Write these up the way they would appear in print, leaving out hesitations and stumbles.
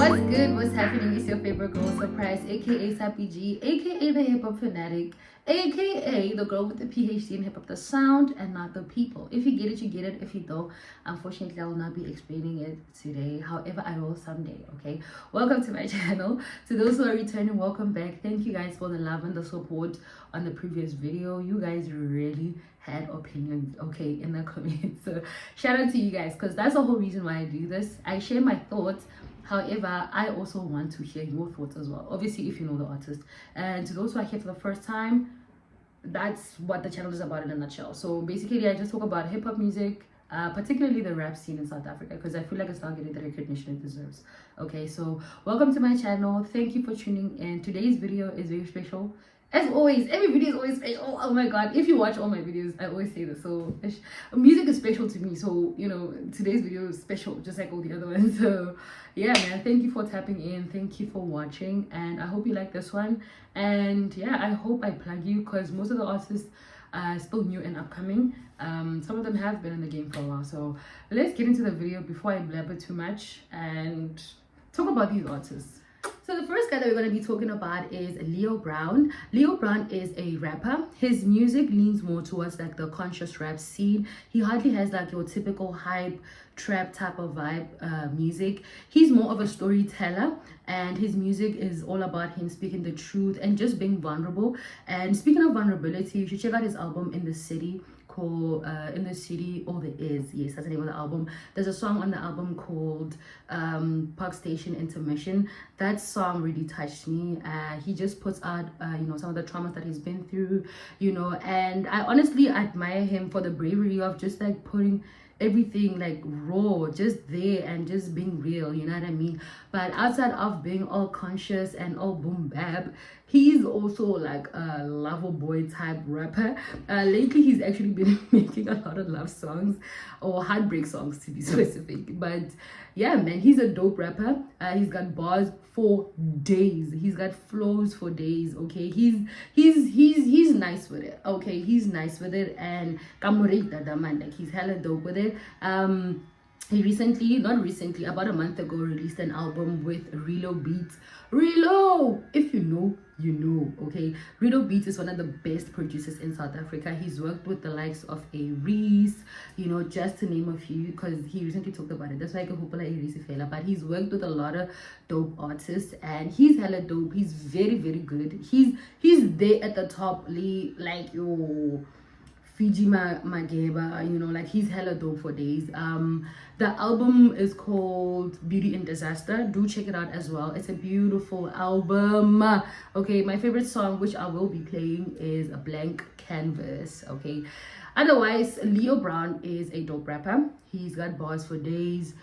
What's good? What's happening? It's your favorite girl, Surprise, aka Sappy G, aka the hip hop fanatic, aka the girl with the PhD in hip hop, the sound and not the people. If you get it, you get it. If you don't, unfortunately, I will not be explaining it today. However, I will someday. Okay. Welcome to my channel. To those who are returning, welcome back. Thank you guys for the love and the support on the previous video. You guys really had opinions, okay, in the comments. So shout out to you guys, because that's the whole reason why I do this. I share my thoughts. However, I also want to hear your thoughts as well, obviously, if you know the artist. And to those who are here for the first time, that's what the channel is about in a nutshell. So basically, I just talk about hip-hop music, particularly the rap scene in South Africa, because I feel like it's not getting the recognition it deserves. Okay, so welcome to my channel. Thank you for tuning in. Today's video is very special. As always, every video is always special. Oh my god, if you watch all my videos, I always say this. So music is special to me, so you know, today's video is special just like all the other ones. So yeah, man, thank you for tapping in, thank you for watching, and I hope you like this one. And yeah, I hope I plug you, because most of the artists are still new and upcoming. Some of them have been in the game for a while. So let's get into the video before I blabber too much and talk about these artists. So the first guy that we're going to be talking about is Leo Brown. Leo Brown is a rapper. His music leans more towards like the conscious rap scene. He hardly has like your typical hype trap type of vibe music. He's more of a storyteller, and his music is all about him speaking the truth and just being vulnerable. And speaking of vulnerability, you should check out his album In the City, called In the City All There Is. Yes, that's the name of the album. There's a song on the album called Park Station Intermission. That song really touched me. He just puts out you know, some of the traumas that he's been through, you know, and I honestly admire him for the bravery of just like putting everything like raw, just there, and just being real, you know what I mean? But outside of being all conscious and all boom bap, he's also like a lover boy type rapper. Lately he's actually been making a lot of love songs, or heartbreak songs to be specific. But yeah, man, he's a dope rapper. He's got bars for days, he's got flows for days. Okay, he's nice with it. Okay, he's nice with it, and man, like he's hella dope with it. He not recently, about a month ago, released an album with Relo Beats. Relo, if you know, you know. Okay, Relo Beats is one of the best producers in South Africa. He's worked with the likes of a Reese, you know, just to name a few, because he recently talked about it. That's why I can hope like Reese fella. But he's worked with a lot of dope artists, and he's hella dope. He's very, very good. He's there at the top, like yo, Fiji Mageba, you know, like he's hella dope for days. The album is called Beauty in Disaster. Do check it out as well. It's a beautiful album. Okay, my favorite song, which I will be playing, is A Blank Canvas. Okay, otherwise, Leo Brown is a dope rapper. He's got bars for days.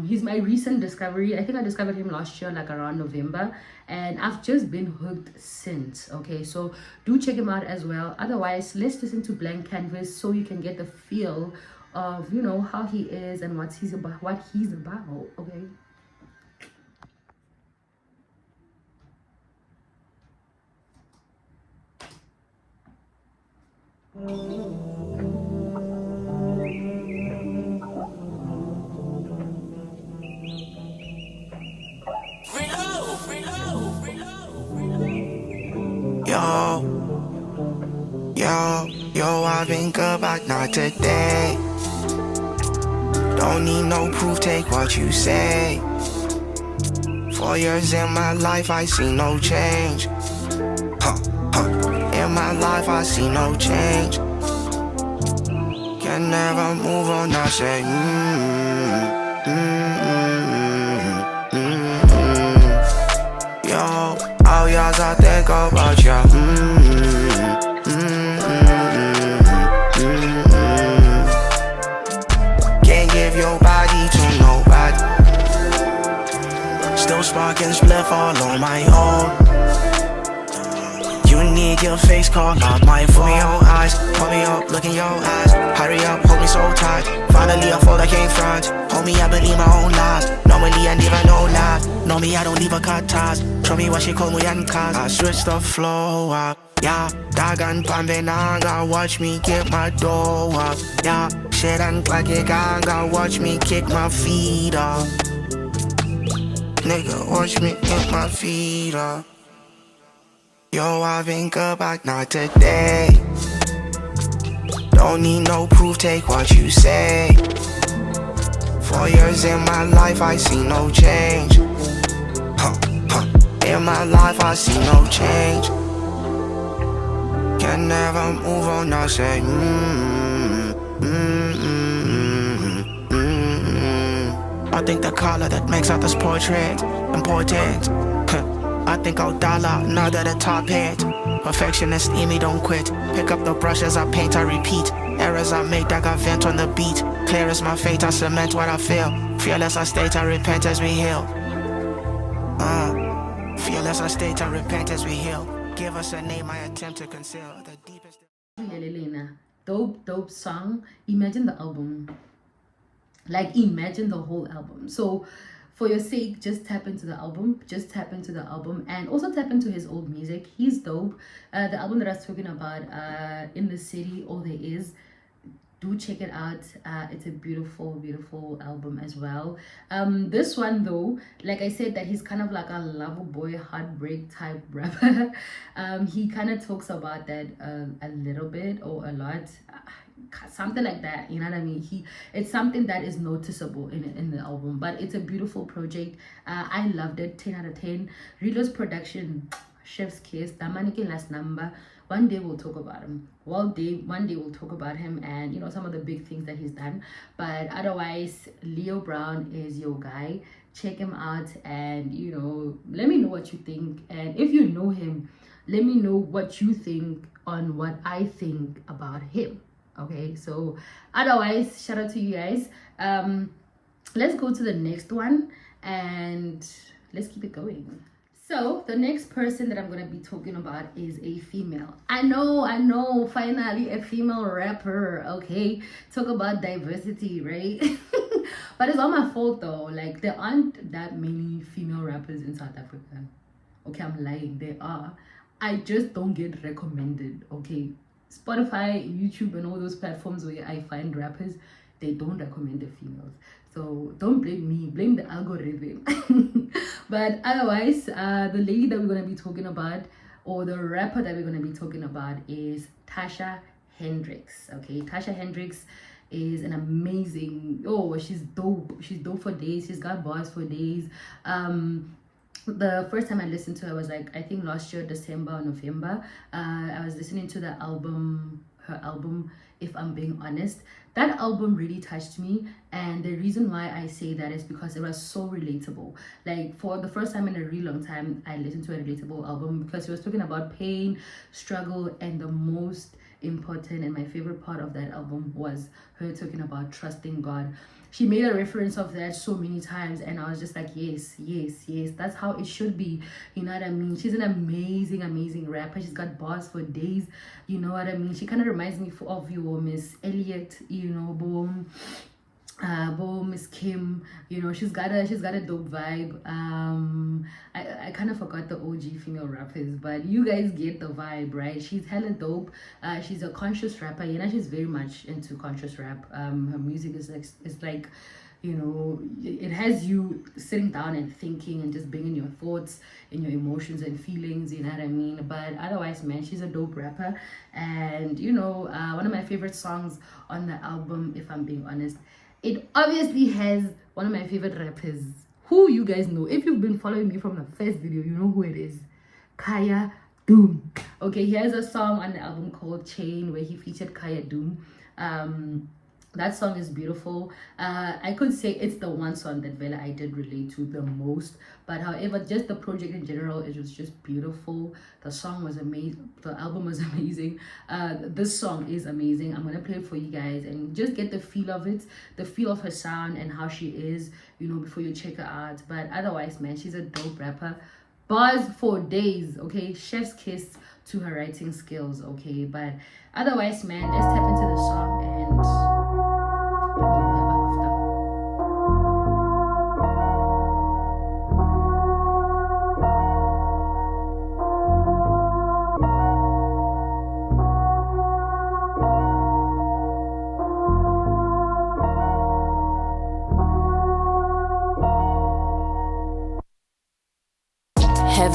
He's my recent discovery. I think I discovered him last year, like around November, and I've just been hooked since. Okay, so do check him out as well. Otherwise, let's listen to Blank Canvas so you can get the feel of, you know, how he is and what he's about. Okay. Yo, I've been good, but not today. Don't need no proof, take what you say. 4 years in my life, I see no change. In my life, I see no change. Can never move on, I say, Yo, all y'all I think about you, Can't give your body to nobody. Still sparking spliff all on my own. You need your face called out my phone. Put me on eyes, put me up, look in your eyes. Hurry up, hold me so tight. Finally I fall like in front. Hold me, I believe my own lies. Normally I never know lies. Know me, I don't leave a cut ties. Show me what she call me and cause I switch the flow up. Yeah, dagan pambenanga, watch me get my dough up. Yeah, shit and like a ganga, watch me kick my feet up. Nigga, watch me get my feet up. Yo, I've been good, but not today. Don't need no proof, take what you say. 4 years in my life, I see no change. In my life, I see no change. Can never move on, I say, I think the color that makes out this portrait important. I think I'll dollar, now that the top hit. Perfectionist in me, don't quit. Pick up the brushes, I paint, I repeat. Errors I make, that got vent on the beat. Clear as my fate, I cement what I feel. Fearless I state, I repent as we heal. Fearless I state, I repent as we heal. Give us a name, I attempt to conceal the deepest. Dope song. Imagine the album. Like, imagine the whole album. So for your sake, just tap into the album. And also tap into his old music. He's dope. The album that I was talking about, In the City, All There Is, do check it out. It's a beautiful album as well. This one though, like I said, that he's kind of like a lover boy heartbreak type rapper. He kind of talks about that a little bit or a lot, something like that, you know what I mean. It's something that is noticeable in the album, but it's a beautiful project. I loved it. 10 out of 10. Reload's production, chef's kiss. Damaniki last number. One day we'll talk about him. One day we'll talk about him and, you know, some of the big things that he's done. But otherwise, Leo Brown is your guy. Check him out and, you know, let me know what you think. And if you know him, let me know what you think on what I think about him. Okay, so otherwise, shout out to you guys. Let's go to the next one and let's keep it going. So the next person that I'm going to be talking about is a female. I know, finally a female rapper. Okay, talk about diversity, right? But it's all my fault though. Like, there aren't that many female rappers in South Africa. Okay, I'm lying, there are. I just don't get recommended. Okay, Spotify, YouTube, and all those platforms where I find rappers, they don't recommend the females. So don't blame me, blame the algorithm. But otherwise, the lady that we're going to be talking about, or the rapper that we're going to be talking about, is Tasha Hendrix. Okay, Tasha Hendrix is an amazing, she's dope. She's dope for days. She's got bars for days. The first time I listened to her was like, I think last year, December or November. I was listening to her album, If I'm Being Honest. That album really touched me, and the reason why I say that is because it was so relatable. Like, for the first time in a really long time, I listened to a relatable album because she was talking about pain, struggle, and the most important and my favorite part of that album was her talking about trusting God. She made a reference of that so many times, and I was just like, yes, that's how it should be. You know what I mean? She's an amazing rapper. She's got bars for days. You know what I mean? She kind of reminds me of your Miss Elliott, you know, boom, Miss Kim. You know, she's got a dope vibe. I kind of forgot the OG female rappers, but you guys get the vibe, right? She's hella dope. She's a conscious rapper. You know, she's very much into conscious rap. Her music is like, you know, it has you sitting down and thinking and just bringing your thoughts and your emotions and feelings, you know what I mean? But otherwise, man, she's a dope rapper. And, you know, one of my favorite songs on the album, If I'm Being Honest, it obviously has one of my favorite rappers, who you guys know. If you've been following me from the first video, you know who it is. Kaya Doom. Okay, he has a song on the album called Chain where he featured Kaya Doom. That song is beautiful. I could say it's the one song that Vela I did relate to the most. But however, just the project in general, it was just beautiful. The song was amazing. The album was amazing. This song is amazing. I'm gonna play it for you guys and just get the feel of it, the feel of her sound and how she is, you know, before you check her out. But otherwise, man, she's a dope rapper. Bars for days, okay? Chef's kiss to her writing skills, okay? But otherwise, man, let's tap into the song and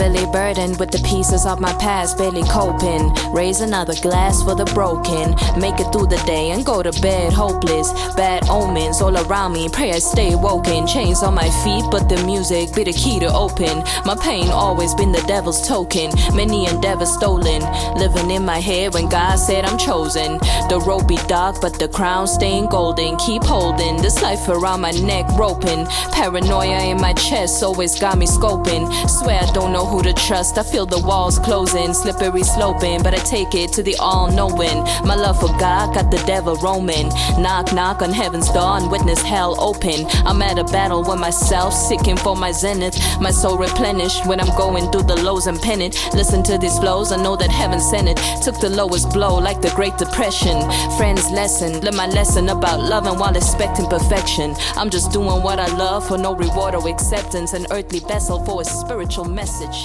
heavily burdened with the pieces of my past, barely coping. Raise another glass for the broken. Make it through the day and go to bed hopeless. Bad omens all around me, pray I stay woken. Chains on my feet, but the music be the key to open. My pain always been the devil's token. Many endeavors stolen. Living in my head when God said I'm chosen. The road be dark, but the crown staying golden. Keep holding this life around my neck, roping. Paranoia in my chest always got me scoping. Swear I don't know who to trust. I feel the walls closing, slippery sloping, but I take it to the all-knowing. My love for God got the devil roaming. Knock, knock on heaven's door and witness hell open. I'm at a battle with myself, seeking for my zenith. My soul replenished when I'm going through the lows and pennant. Listen to these flows, I know that heaven sent it. Took the lowest blow like the Great Depression. Friends lesson, learn my lesson about loving while expecting perfection. I'm just doing what I love for no reward or acceptance. An earthly vessel for a spiritual message.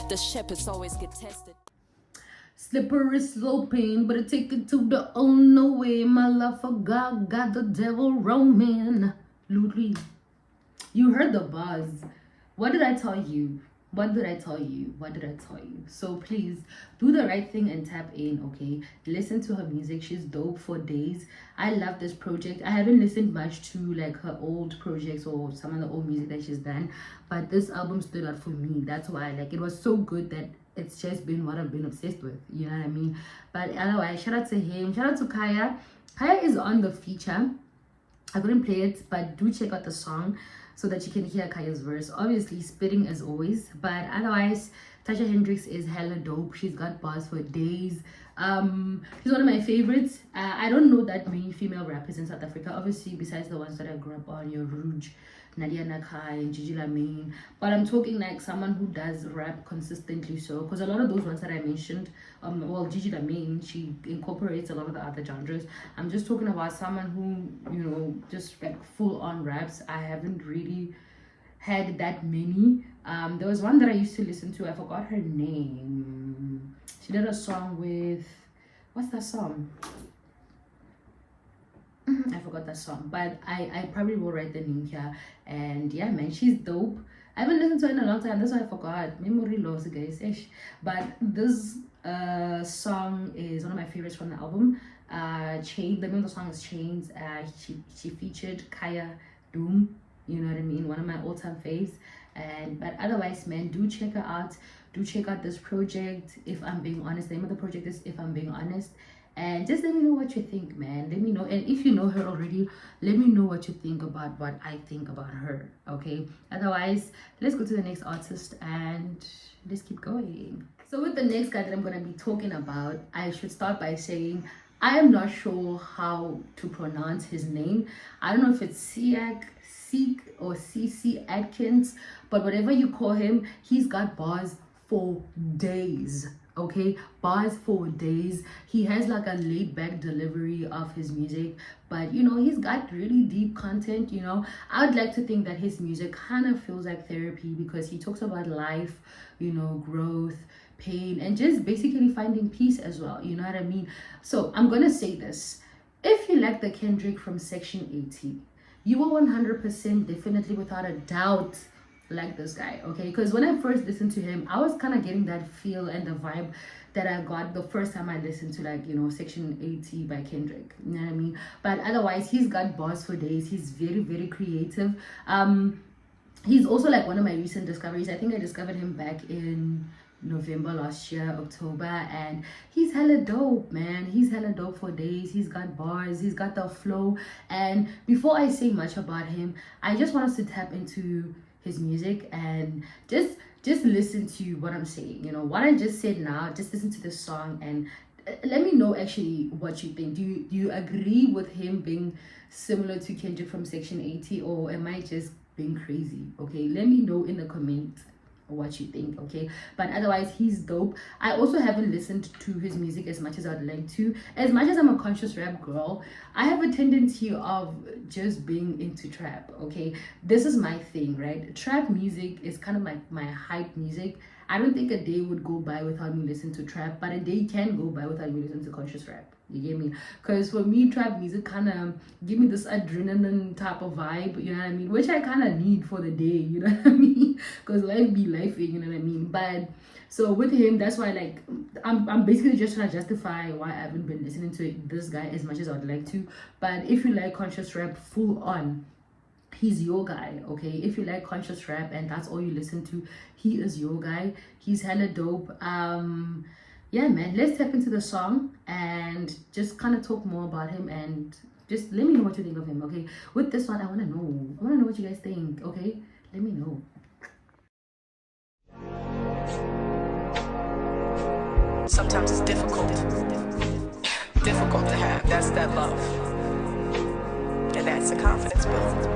The shepherds always get tested. Slippery sloping, but I take it to the unknowing. My love for God got the devil roaming. Ludwig, you heard the buzz. What did I tell you? What did I tell you? What did I tell you? So please do the right thing and tap in, okay? Listen to her music. She's dope for days. I love this project. I haven't listened much to like her old projects or some of the old music that she's done, but this album stood out for me. That's why like it was so good that it's just been what I've been obsessed with. You know what I mean? But otherwise, shout out to him. Shout out to Kaya. Kaya is on the feature. I couldn't play it, but do check out the song so that you can hear Kaya's verse. Obviously, spitting as always, but otherwise, Tasha Hendrix is hella dope. She's got bars for days. She's one of my favorites. I don't know that many female rappers in South Africa, obviously, besides the ones that I grew up on, your Rouge, Nadia Nakai, and Gigi Lamine. But I'm talking like someone who does rap consistently, so because a lot of those ones that I mentioned, well, Gigi Lamine, she incorporates a lot of the other genres. I'm just talking about someone who, you know, just like full on raps. I haven't really had that many. There was one that I used to listen to. I forgot her name. She did a song with, what's that song? I forgot that song, but I probably will write the name here. And yeah, man, she's dope. I haven't listened to her in a long time. That's why I forgot. Memory loss, guys. Ish. But this song is one of my favorites from the album. Chain. The name of the song is Chains. She featured Kaya Doom. You know what I mean? One of my all-time faves. And but otherwise, man, do check her out. Do check out this project. If I'm being honest, the name of the project is If I'm Being Honest. And just let me know what you think, man. Let me know. And if you know her already, let me know what you think about what I think about her, okay? Otherwise, let's go to the next artist and let's keep going. So with the next guy that I'm going to be talking about, I should start by saying I am not sure how to pronounce his name. I don't know if it's SeaC or SeaC Adkins, but whatever you call him, he's got bars for days. Okay, bars for days. He has like a laid back delivery of his music, but you know, he's got really deep content. You know, I'd like to think that his music kind of feels like therapy because he talks about life, you know, growth, pain, and just basically finding peace as well. You know what I mean? So I'm gonna say this: if you like the Hendrix from Section 80, you will 100% definitely without a doubt like this guy, okay? Because when I first listened to him, I was kind of getting that feel and the vibe that I got the first time I listened to, like, you know, Section 80 by Hendrix. You know what I mean? But otherwise, he's got bars for days. He's very, very creative. He's also like one of my recent discoveries. I think I discovered him back in November last year, October, and he's hella dope, man. He's hella dope for days. He's got bars, he's got the flow. And before I say much about him, I just want us to tap into his music and just listen to what I'm saying. You know what I just said now, just listen to the song and let me know actually what you think. Do you agree with him being similar to Ginger from Section 80, or am I just being crazy? Okay, let me know in the comments what you think, okay? But otherwise, he's dope. I also haven't listened to his music as much as I'd like to. As much as I'm a conscious rap girl, I have a tendency of just being into trap, okay? This is my thing, right? Trap music is kind of like my hype music. I don't think a day would go by without me listening to trap, but a day can go by without me listening to conscious rap. You get me? Because for me, trap music kind of give me this adrenaline type of vibe, you know what I mean? Which I kind of need for the day, you know what I mean? Because life be lifing, you know what I mean? But so with him, that's why like I'm basically just trying to justify why I haven't been listening to this guy as much as I'd like to. But if you like conscious rap full on, he's your guy, okay? If you like conscious rap and that's all you listen to, he is your guy. He's hella dope. Yeah, man, let's tap into the song and just kind of talk more about him and just let me know what you think of him, okay? With this one, I want to know what you guys think, okay? Let me know. Sometimes it's difficult to have. That's that love. And that's a confidence builder.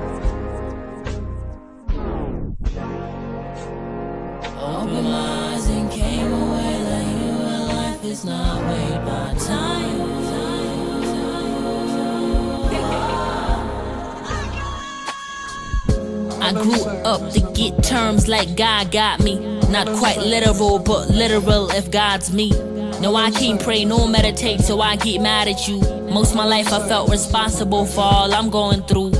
Open my eyes and came away like you and life is not weighed by time. I grew up to get terms like God got me. Not quite literal, but literal if God's me. No, I can't pray nor meditate, so I get mad at you. Most my life I felt responsible for all I'm going through.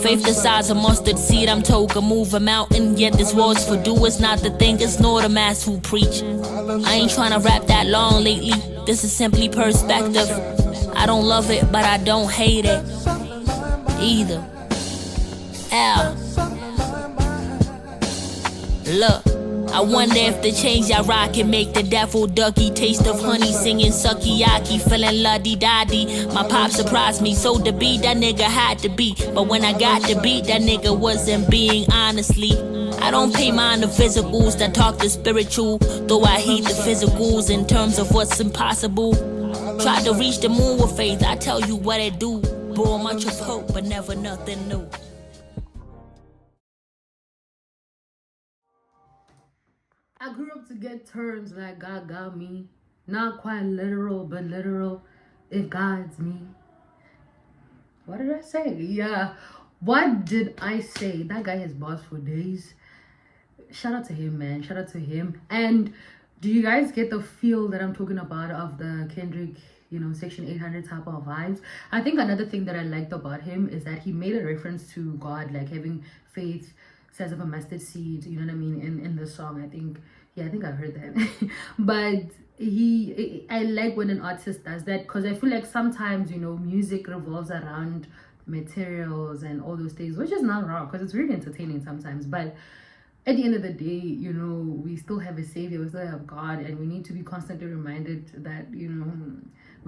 Faith the size of mustard seed, I'm told can move a mountain. Yet this world's for doers, not the thinkers, nor the mass who preach. I ain't trying to rap that long lately. This is simply perspective. I don't love it, but I don't hate it either. Look, I wonder if the change I rock can make the devil ducky. Taste of honey, singing sukiyaki, feeling luddy-doddy. My pop surprised me, so the beat that nigga had to be. But when I got the beat, that nigga wasn't being honestly. I don't pay mind the physicals that talk the spiritual, though I hate the physicals in terms of what's impossible. Tried to reach the moon with faith, I tell you what it do. Bore much of hope, but never nothing new. I grew up to get terms like God got me. Not quite literal, but literal if God's me. What did I say? Yeah. What did I say? That guy has bars for days. Shout out to him, man. Shout out to him. And do you guys get the feel that I'm talking about of the Hendrix, Section 800 type of vibes? I think another thing that I liked about him is that he made a reference to God, like having faith size of a mustard seed, you know what I mean, in the song. I think I heard that. But I like when an artist does that, because I feel like sometimes, music revolves around materials and all those things, which is not wrong, because it's really entertaining sometimes. But at the end of the day, we still have a savior, we still have God, and we need to be constantly reminded that, we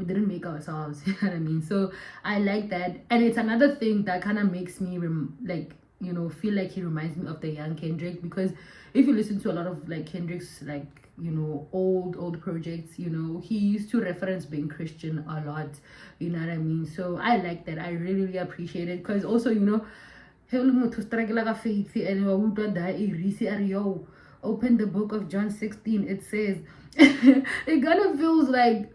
didn't make ourselves, you know what I mean? So I like that. And it's another thing that kind of makes me feel like he reminds me of the young Hendrix, because if you listen to a lot of like Hendrix, like old projects, he used to reference being Christian a lot, you know what I mean? So I like that. I really, really appreciate it, because also open the book of John 16, it says it kind of feels like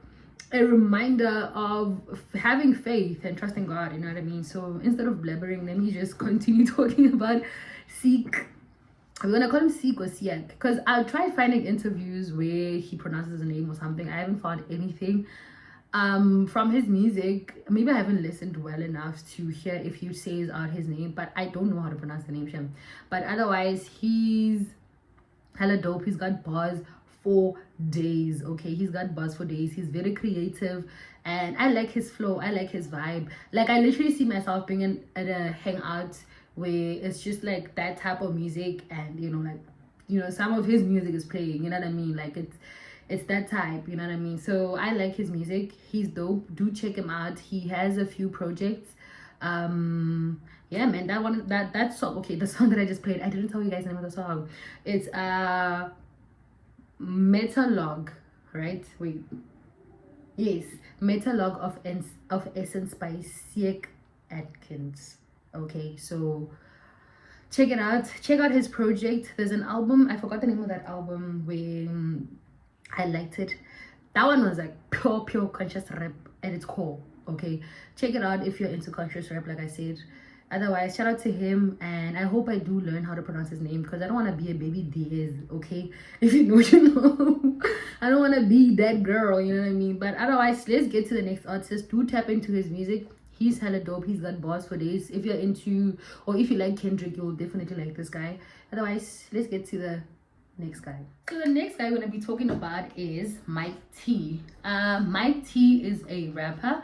a reminder of having faith and trusting God, you know what I mean? So instead of blabbering, let me just continue talking about SeaC. I'm gonna call him SeaC or SeaC, because I'll try finding interviews where he pronounces the name or something. I haven't found anything from his music. Maybe I haven't listened well enough to hear if he says out his name, but I don't know how to pronounce the name, Shem. But otherwise, he's hella dope. He's got bars for days, okay? He's got bars for days. He's very creative, and I like his flow. I like his vibe. Like, I literally see myself being at a hangout where it's just like that type of music, and some of his music is playing, you know what I mean? Like, it's that type, you know what I mean? So I like his music. He's dope. Do check him out. He has a few projects. Yeah, man, that song, okay, the song that I just played, I didn't tell you guys the name of the song. It's Metalogue, right? Wait, yes, Metalogue of Essence by SeaC Adkins. Okay, so check it out. Check out his project. There's an album, I forgot the name of that album, where I liked it. That one was like pure conscious rap at its core. Okay, check it out if you're into conscious rap, like I said. Otherwise, shout out to him, and I hope I do learn how to pronounce his name, because I don't want to be a baby Diaz, okay? If you know, you know. I don't want to be that girl, you know what I mean? But otherwise, let's get to the next artist. Do tap into his music. He's hella dope. He's got bars for days. If you're into, or if you like Hendrix, you'll definitely like this guy. Otherwise, let's get to the next guy. So the next guy we're going to be talking about is Mike T. Mike T is a rapper.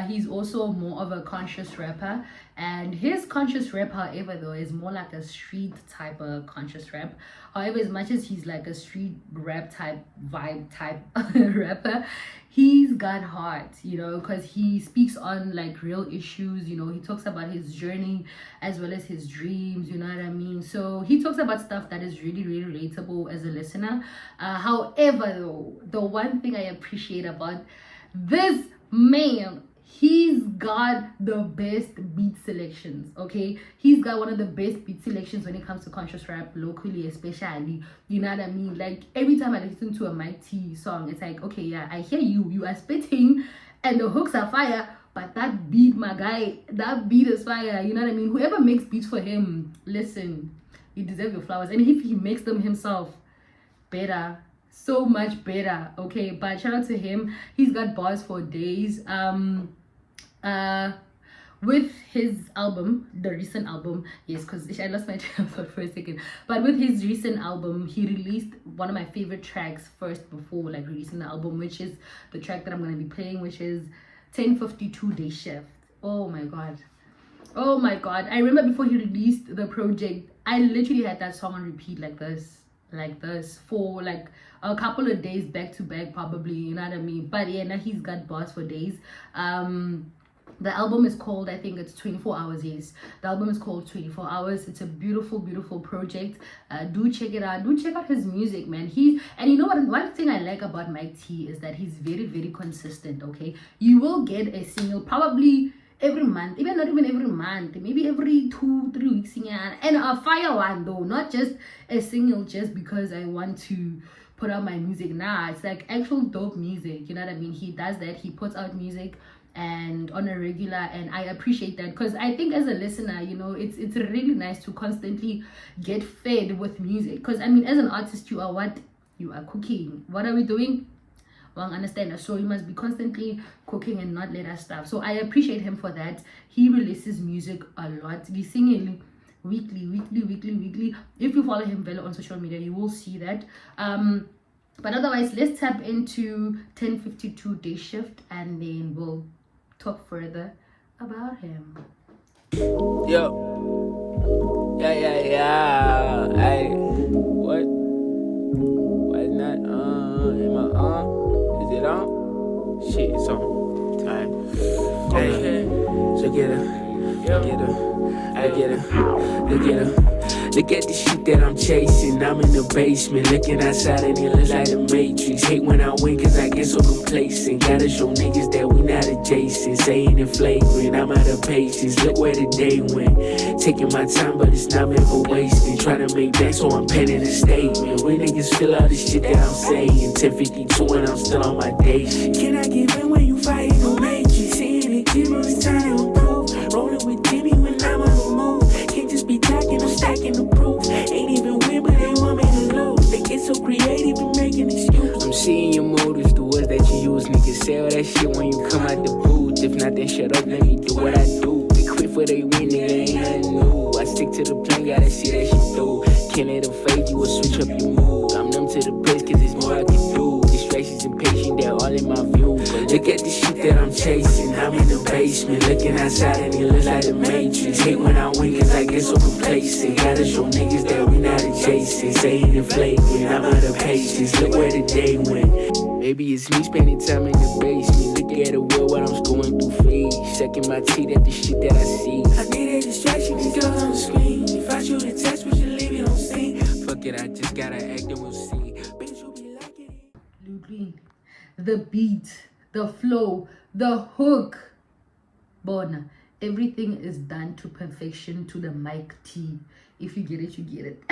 He's also more of a conscious rapper, and his conscious rap, however, though, is more like a street type of conscious rap. However, as much as he's like a street rap type vibe type rapper, he's got heart, you know, because he speaks on like real issues. You know, he talks about his journey as well as his dreams, you know what I mean? So he talks about stuff that is really, really relatable as a listener. However, though, the one thing I appreciate about this man, he's got the best beat selections, okay? He's got one of the best beat selections when it comes to conscious rap, locally especially, you know what I mean? Like, every time I listen to a Mike T song, it's like, okay, yeah, I hear you are spitting and the hooks are fire, but that beat, my guy, that beat is fire, you know what I mean? Whoever makes beats for him, listen, you deserve your flowers. And if he makes them himself, better, so much better, okay? But shout out to him. He's got bars for days. With his album, the recent album, yes, because I lost my train of thought for a second, but with his recent album, he released one of my favorite tracks first before like releasing the album, which is the track that I'm going to be playing, which is 1052 Day Shift. Oh my god, I remember before he released the project, I literally had that song on repeat like this for like a couple of days back to back, probably, you know what I mean? But yeah, now he's got bars for days. The album is called, I think it's 24 Hours, yes. The album is called 24 Hours. It's a beautiful, beautiful project. Do check it out. Do check out his music, man. And you know what? One thing I like about Mike T is that he's very, very consistent, okay? You will get a single probably every month, even not even every month, maybe every 2-3 weeks, yeah. And a fire one, though, not just a single just because I want to put out my music. Nah, it's like actual dope music, you know what I mean? He does that. He puts out music and on a regular, and I appreciate that, because I think as a listener, you know, it's really nice to constantly get fed with music, because I mean, as an artist, you are cooking. What are we doing? Well, I understand. So you must be constantly cooking and not let us stuff. So I appreciate him for that. He releases music a lot. We sing it weekly. If you follow him on social media, you will see that. But otherwise, let's tap into 1052 Day Shift, and then we'll talk further about him. Yo. Yeah. Hey. What? Why not? Am I on? Is it on? Shit, it's on. Alright. Hey. So get her. Look at the shit that I'm chasing. I'm in the basement, looking outside and it looks like the Matrix. Hate when I win cause I get so complacent. Gotta show niggas that we not adjacent. Saying it flagrant, I'm out of patience. Look where the day went. Taking my time but it's not meant for wasting. Trying to make back so I'm penning a statement. When niggas feel all the shit that I'm saying. 1052 and I'm still on my day. Can I give in when you fight no Matrix? Seeing it clear when it's time to improve. Rolling with Jimmy when I'm on the move. Can't just be talking, I'm stacking the proof. Ain't even win, but they want me to lose. They get so creative and making excuses. I'm seeing your motives, the words that you use. Niggas say all that shit when you come out the booth. If not, then shut up, let me do what I do. They quit for they win, nigga, ain't nothing new. I stick to the plan, gotta see that shit through. Can't let them fade, you will switch up your mood. I'm numb to the place, cause there's more I can do. Distractions impatient, they're all in my view. But look at the shit that I'm chasing. I'm in the basement, looking outside and it looks like the Matrix. Hate when I win cause I get so complacent. Gotta show niggas that we not adjacent. Saying it flagrant, I'm out of patience. Look where the day went. Maybe it's me spending time in the basement. Look at the world while I'm going through phase. Sucking my teeth at the shit that I see. I need a distraction, these girls on the screen. If I shoot a text, we should leave it on scene. Fuck it, I just gotta act and we'll see. Bitch, you'll be liking it. The beat, the flow, the hook, Bona, everything is done to perfection to the Mike T. If you get it, you get it.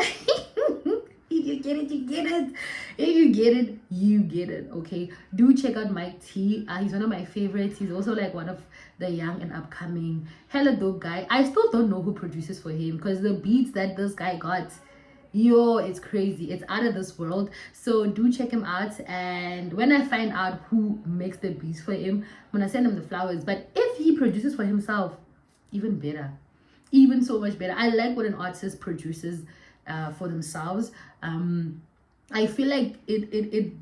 If you get it, you get it. If you get it, you get it. Okay, do check out Mike T. He's one of my favorites. He's also like one of the young and upcoming hella dope guy. I still don't know who produces for him because the beats that this guy got, yo, it's crazy. It's out of this world. So do check him out, and when I find out who makes the beats for him, I'm gonna send him the flowers. But if he produces for himself, even better, even so much better. I like when an artist produces for themselves. I feel like it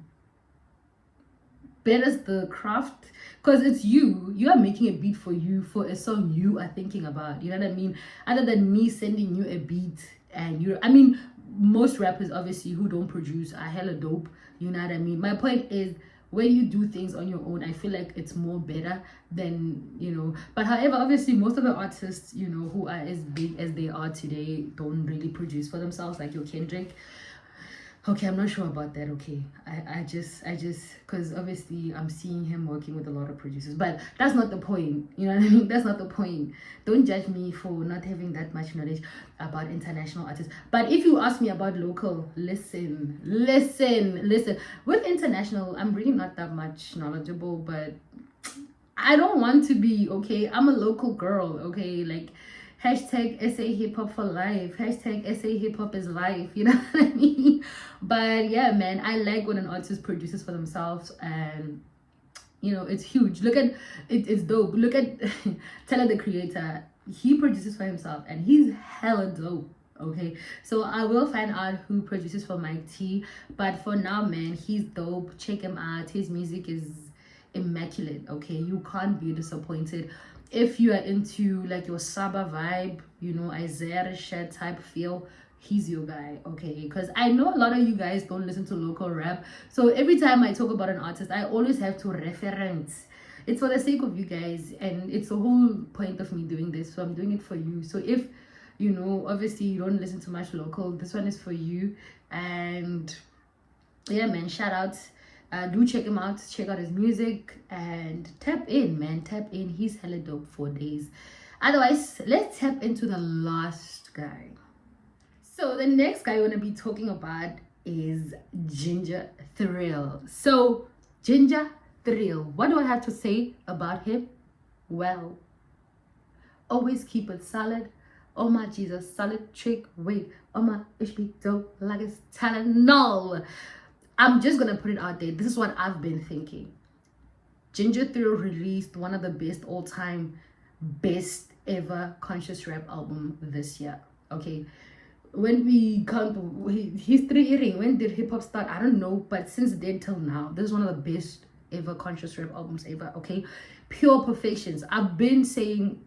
betters the craft because it's you are making a beat for you for a song you are thinking about, you know what I mean, other than me sending you a beat. And most rappers obviously who don't produce are hella dope, you know what I mean. My point is, when you do things on your own, I feel like it's more better than, you know. But however, obviously most of the artists, you know, who are as big as they are today don't really produce for themselves, like your Hendrix. Okay, I'm not sure about that. Okay, I just because obviously I'm seeing him working with a lot of producers, but that's not the point, you know what I mean. That's not the point. Don't judge me for not having that much knowledge about international artists. But if you ask me about local, listen. With international, I'm really not that much knowledgeable, but I don't want to be. Okay, I'm a local girl. Okay, like hashtag SA hip hop for life, hashtag SA hip hop is life, you know what I mean. But yeah, man, I like when an artist produces for themselves, and you know, it's huge. Look at it, it's dope. Look at Tyler the Creator, he produces for himself and he's hella dope. Okay, so I will find out who produces for Mike T, but for now, man, he's dope. Check him out. His music is immaculate. Okay, you can't be disappointed. If you are into like your Saba vibe, you know, Isaiah Rashad type feel, he's your guy. Okay, because I know a lot of you guys don't listen to local rap, so every time I talk about an artist, I always have to reference. It's for the sake of you guys, and it's the whole point of me doing this, so I'm doing it for you. So if, you know, obviously you don't listen to much local, this one is for you. And yeah, man, shout out. Do check him out, check out his music, and tap in, man, tap in. He's hella dope for days. Otherwise, let's tap into the last guy. So the next guy I want to be talking about is Ginger Trill. So Ginger Trill, what do I have to say about him? Well, always keep it solid. Oh my Jesus, solid trick. Wait, oh my HP dope like it's talent. No, I'm just gonna put it out there. This is what I've been thinking. Ginger Trill released one of the best all-time, best ever conscious rap album this year. Okay, when we count history earring, when did hip hop start? I don't know, but since then till now, this is one of the best ever conscious rap albums ever. Okay, pure perfections. I've been saying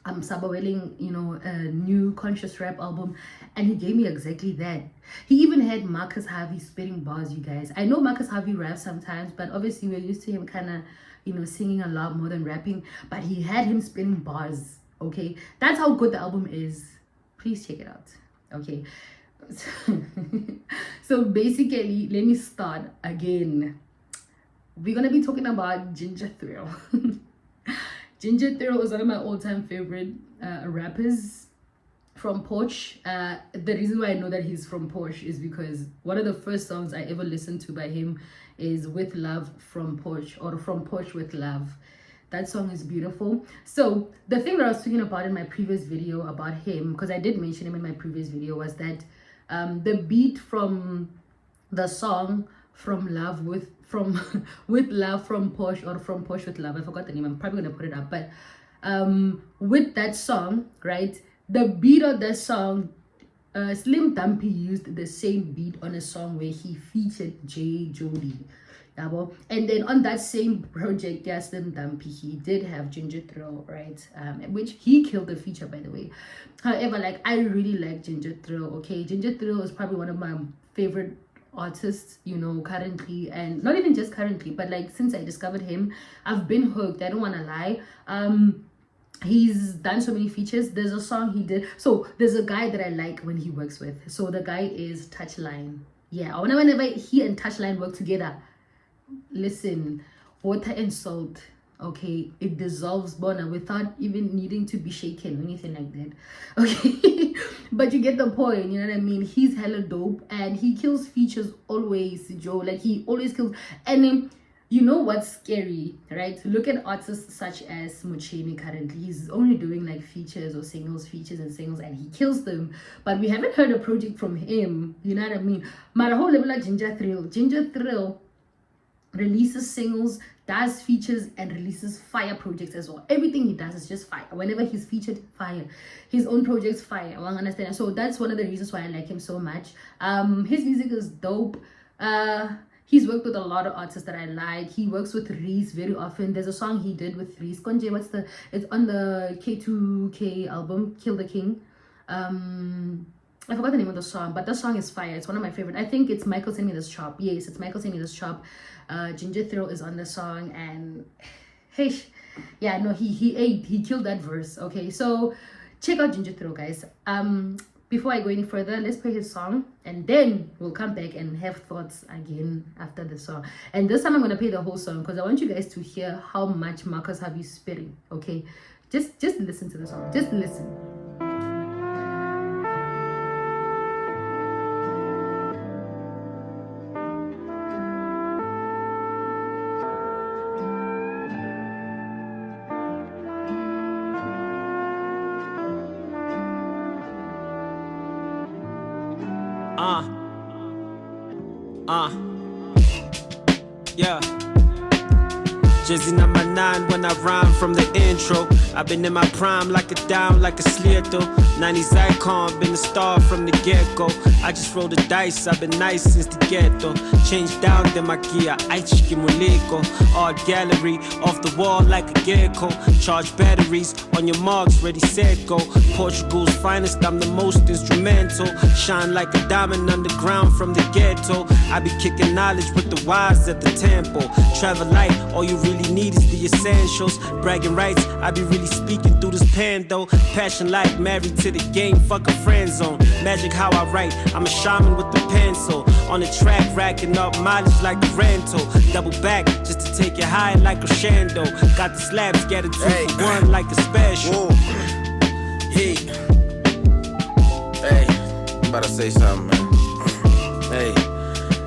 I'm sabawelling, you know, a new conscious rap album, and he gave me exactly that. He even had Marcus Harvey spitting bars, you guys. I know Marcus Harvey raps sometimes, but obviously we're used to him kind of, you know, singing a lot more than rapping, but he had him spitting bars. Okay, that's how good the album is. Please check it out. Okay, so basically, let me start again. We're gonna be talking about Ginger Trill. Ginger Trill is one of my all-time favorite rappers from Porsche. The reason why I know that he's from Porsche is because one of the first songs I ever listened to by him is With Love from Porsche, or From Porsche with Love. That song is beautiful. So the thing that I was talking about in my previous video about him, because I did mention him in my previous video, was that the beat from the song From Love with Love from Porsche, or From Porsche with Love, I forgot the name, I'm probably gonna put it up, but with that song, right, the beat of that song, Slim Dumpy used the same beat on a song where he featured J Jody. And then on that same project, yeah, Slim Dumpy, he did have Ginger Trill, right, which he killed the feature, by the way. However, like, I really like Ginger Trill. Okay, Ginger Trill is probably one of my favorite artists, you know, currently, and not even just currently, but like since I discovered him, I've been hooked. I don't want to lie. He's done so many features. There's a song he did. So there's a guy that I like when he works with. So the guy is Touchline. Yeah, whenever he and Touchline work together, listen, water and salt. Okay, it dissolves bona without even needing to be shaken or anything like that. Okay, but you get the point, you know what I mean? He's hella dope and he kills features always, Joe. Like he always kills. And then, you know what's scary, right? Look at artists such as Muchini currently. He's only doing like features or singles, and he kills them. But we haven't heard a project from him, you know what I mean? But a whole level like Ginger Trill releases singles, does features, and releases fire projects as well. Everything he does is just fire. Whenever he's featured, fire. His own projects, fire. I understand. So that's one of the reasons why I like him so much. His music is dope. He's worked with a lot of artists that I like. He works with Reese very often. There's a song he did with Reese. Konje, it's on the K2K album, Kill the King. I forgot the name of the song, but the song is fire. It's one of my favorite. I think it's Michael Send Me This Chop. Yes, it's Michael Send Me This Chop. Ginger Trill is on the song, and hey, yeah, no, he killed that verse. Okay, so check out Ginger Trill, guys. Before I go any further, let's play his song, and then we'll come back and have thoughts again after the song. And this time I'm gonna play the whole song because I want you guys to hear how much Marcus have you spitting. Okay, just listen to the song. Just listen. Yeah. Jizzy number 9 when I rhyme from the intro. I've been in my prime like a dime, like a slito. 90s icon, been a star from the get-go. I just roll the dice, I've been nice since the ghetto. Changed down the maquia, aichiki muliko. Art gallery, off the wall like a gecko. Charge batteries, on your marks, ready, set, go. Portugal's finest, I'm the most instrumental. Shine like a diamond underground from the ghetto. I be kicking knowledge with the wise at the temple. Travel light, all you really need is the essentials. Bragging rights, I be really speaking through this pen though. Passion like married to the game, fuck a friend zone. Magic how I write, I'm a shaman with the pencil. On the track, racking up mileage like a rental. Double back, just to take it high like a shando. Got the slabs scattered 2 for 1 like a special. Hey, I'm about to say something, man. Hey,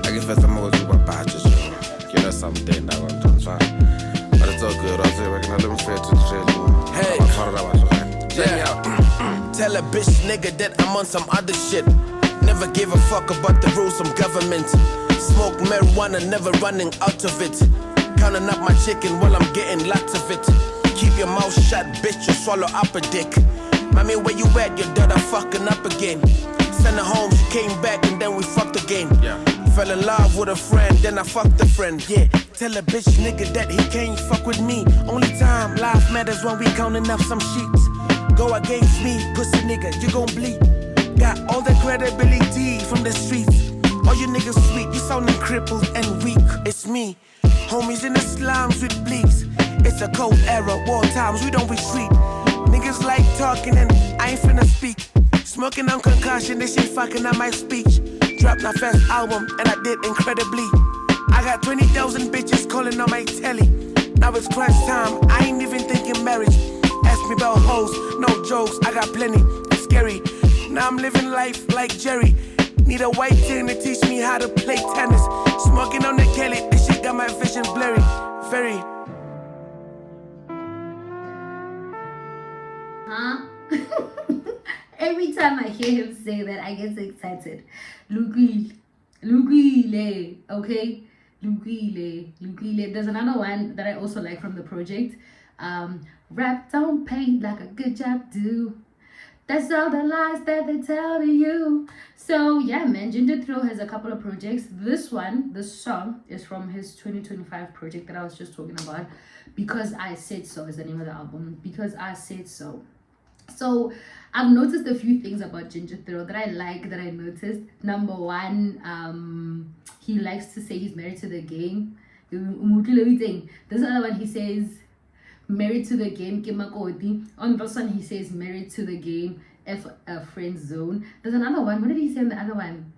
I guess that's the most you about to show. You know something that I'm trying to try. But it's all good, I'll say we're gonna live fair to the shit. Hey, yeah. Tell a bitch nigga that I'm on some other shit. Never gave a fuck about the rules from government. Smoke marijuana, never running out of it. Counting up my chicken while I'm getting lots of it. Keep your mouth shut, bitch, you swallow up a dick. Mommy, where you at? Your daughter fucking up again. Send her home, she came back and then we fucked again. Yeah. Fell in love with a friend, then I fucked a friend, yeah. Tell a bitch nigga that he can't fuck with me. Only time life matters when we counting up some sheets. Go against me, pussy nigga, you gon' bleed. Got all the credibility from the streets. All you niggas sweet, you sounding crippled and weak. It's me, homies in the slums with bleaks. It's a cold era, war times, we don't retreat. Niggas like talking and I ain't finna speak. Smoking on concussion, this shit fucking up my speech. Dropped my first album and I did incredibly. I got 20,000 bitches calling on my telly. Now it's crunch time, I ain't even thinking marriage. Ask me about hoes, no jokes, I got plenty. It's scary, now I'm living life like Jerry. Need a white tin to teach me how to play tennis. Smoking on the Kelly, this shit got my vision blurry. Very. Huh? Every time I hear him say that, I get so excited. Lugile, okay? Lugile. There's another one that I also like from the project. Rap don't paint like a good job do. That's all the lies that they tell you. So yeah, man, Ginger Trill has a couple of projects. This song is from his 2025 project that I was just talking about. Because I Said So is the name of the album. Because I Said So. So I've noticed a few things about Ginger Trill that I like, that I noticed. Number one, he likes to say he's married to the game. This other one, he says married to the game, Kemakoti. On this one, he says married to the game, friend zone. There's another one. What did he say on the other one?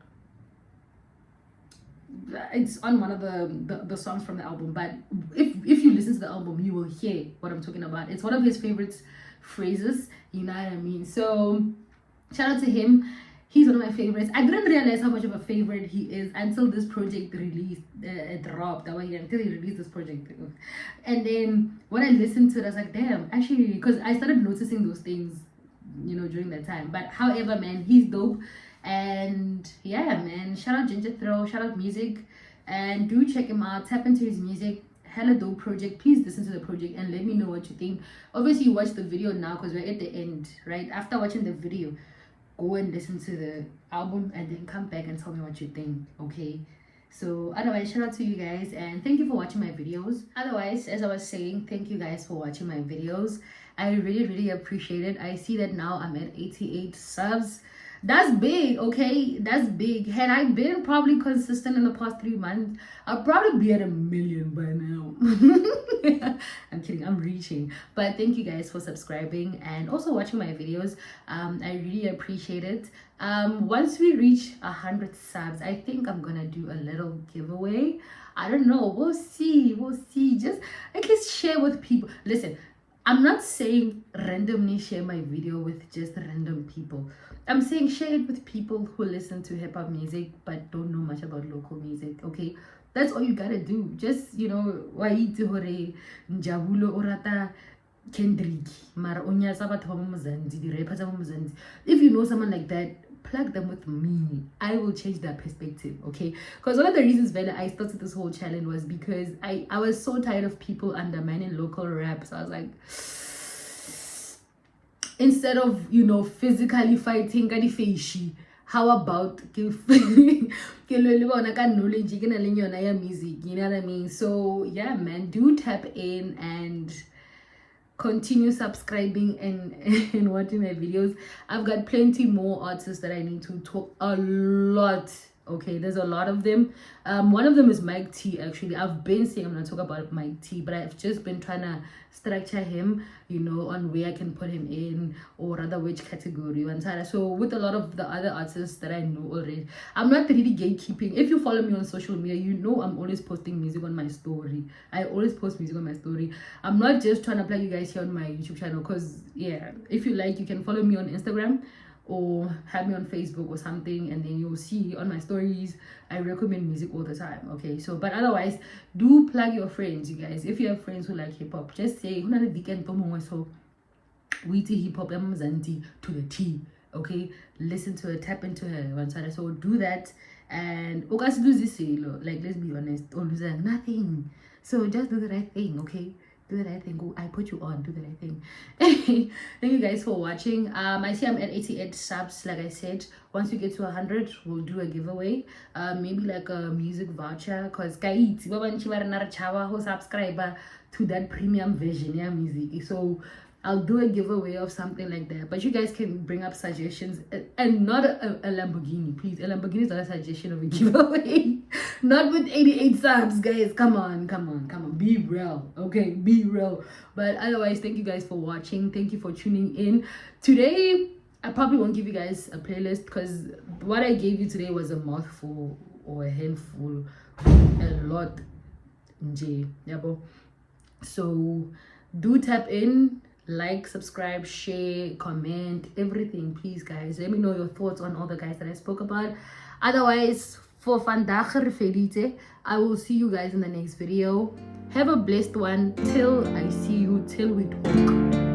it's on one of the songs from the album, but if you listen to the album, you will hear what I'm talking about. It's one of his favorite phrases, you know what I mean? So shout out to him. He's one of my favorites. I didn't realize how much of a favorite he is until this project released, dropped, until he released this project. And then when I listened to it, I was like, damn, actually, because I started noticing those things, you know, during that time. But however, man, he's dope. And yeah, man, shout out Ginger Trill, shout out music, and do check him out, tap into his music. Hella dope project. Please listen to the project and let me know what you think. Obviously, you watch the video now because we're at the end, right? After watching the video, go and listen to the album and then come back and tell me what you think, okay? So otherwise, shout out to you guys and thank you for watching my videos. Otherwise, as I was saying, thank you guys for watching my videos. I really appreciate it. I see that now I'm at 88 subs. That's big, okay? That's big. Had I been probably consistent in the past 3 months, I'll probably be at 1 million by now. I'm kidding, I'm reaching. But thank you guys for subscribing and also watching my videos. I really appreciate it. Once we reach 100 subs, I think I'm gonna do a little giveaway. I don't know, we'll see. Just at least share with people. Listen, I'm not saying randomly share my video with just random people. I'm saying share it with people who listen to hip-hop music but don't know much about local music, okay? That's all you gotta do. Just, you know, waiti hore njabulo orata Hendrix mara onyasa batho ba mo Mozambique, di rappers ba mo Mozambique. If you know someone like that, plug them with me. I will change that perspective, okay? Because one of the reasons why I started this whole challenge was because I was so tired of people undermining local rap. So I was like, instead of, you know, physically fighting, how about music, you know what I mean? So yeah, man, do tap in and continue subscribing and watching my videos. I've got plenty more artists that I need to talk a lot. Okay, there's a lot of them. One of them is Mike T. Actually, I've been saying I'm gonna talk about Mike T, but I've just been trying to structure him, you know, on where I can put him in, or rather which category. So with a lot of the other artists that I know already, I'm not really gatekeeping. If you follow me on social media, you know I'm always posting music on my story. I always post music on my story. I'm not just trying to plug you guys here on my YouTube channel, because yeah, if you like, you can follow me on Instagram or have me on Facebook or something, and then you'll see on my stories I recommend music all the time, okay? So but otherwise, do plug your friends, you guys. If you have friends who like hip-hop, just say so we hip-hop to the T, okay? Listen to her, tap into her. So do that, and like, let's be honest, or lose nothing. So just do the right thing, okay? Do the right thing. Go, I put you on. Do the right thing. Thank you guys for watching. I see I'm at 88 subs. Like I said, once we get to 100, we'll do a giveaway. Maybe like a music voucher. Cause guys, who subscriber to that premium version, yeah, music. So I'll do a giveaway of something like that. But you guys can bring up suggestions, and not a Lamborghini, please. A Lamborghini is not a suggestion of a giveaway. Not with 88 subs, guys. Come on. Be real, okay? Be real. But otherwise, thank you guys for watching. Thank you for tuning in. Today, I probably won't give you guys a playlist because what I gave you today was a mouthful or a handful, a lot. So do tap in. Like, subscribe, share, comment, everything, please, guys. Let me know your thoughts on all the guys that I spoke about. Otherwise, for vandaag gefelite, I will see you guys in the next video. Have a blessed one. Till I see you, till we talk.